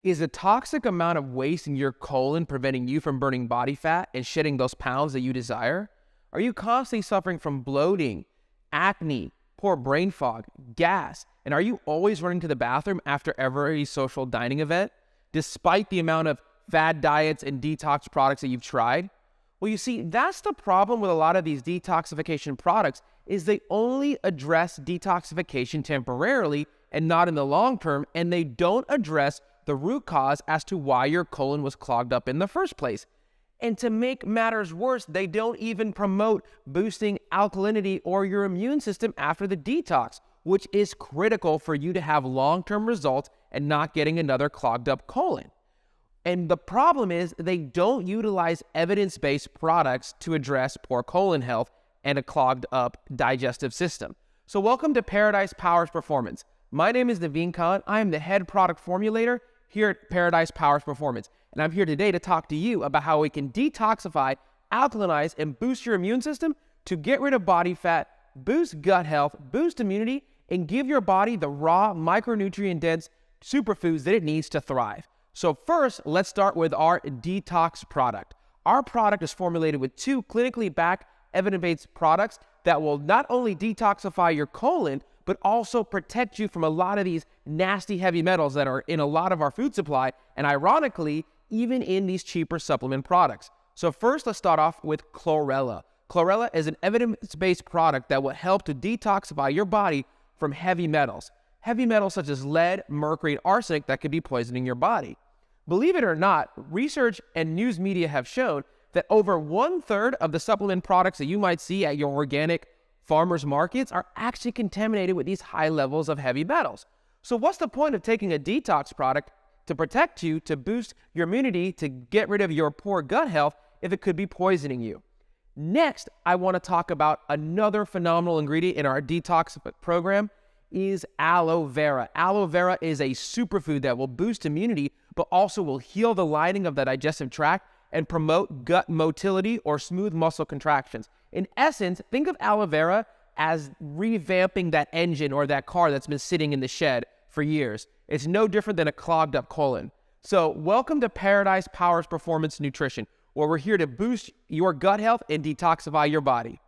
Is a toxic amount of waste in your colon preventing you from burning body fat and shedding those pounds that you desire? Are you constantly suffering from bloating, acne, poor brain fog, gas, and are you always running to the bathroom after every social dining event, despite the amount of fad diets and detox products that you've tried? Well, you see, that's the problem with a lot of these detoxification products is they only address detoxification temporarily and not in the long term, and they don't address the root cause as to why your colon was clogged up in the first place. And to make matters worse, they don't even promote boosting alkalinity or your immune system after the detox, which is critical for you to have long-term results and not getting another clogged up colon. And the problem is they don't utilize evidence-based products to address poor colon health and a clogged up digestive system. So welcome to Paradise Powers Performance. My name is Naveen Khan. I am the head product formulator here at Paradise Powers Performance. And I'm here today to talk to you about how we can detoxify, alkalinize, and boost your immune system to get rid of body fat, boost gut health, boost immunity, and give your body the raw, micronutrient-dense superfoods that it needs to thrive. So first, let's start with our detox product. Our product is formulated with 2 clinically backed, evidence-based products that will not only detoxify your colon, but also protect you from a lot of these nasty heavy metals that are in a lot of our food supply, and ironically, even in these cheaper supplement products. So first, let's start off with chlorella. Chlorella is an evidence-based product that will help to detoxify your body from heavy metals. Heavy metals such as lead, mercury, and arsenic that could be poisoning your body. Believe it or not, research and news media have shown that over 1/3 of the supplement products that you might see at your organic farmers markets are actually contaminated with these high levels of heavy metals. So what's the point of taking a detox product to protect you, to boost your immunity, to get rid of your poor gut health if it could be poisoning you? Next, I want to talk about another phenomenal ingredient in our detox program is aloe vera. Aloe vera is a superfood that will boost immunity, but also will heal the lining of the digestive tract and promote gut motility or smooth muscle contractions. In essence, think of aloe vera as revamping that engine or that car that's been sitting in the shed for years. It's no different than a clogged up colon. So welcome to Paradise Powers Performance Nutrition, where we're here to boost your gut health and detoxify your body.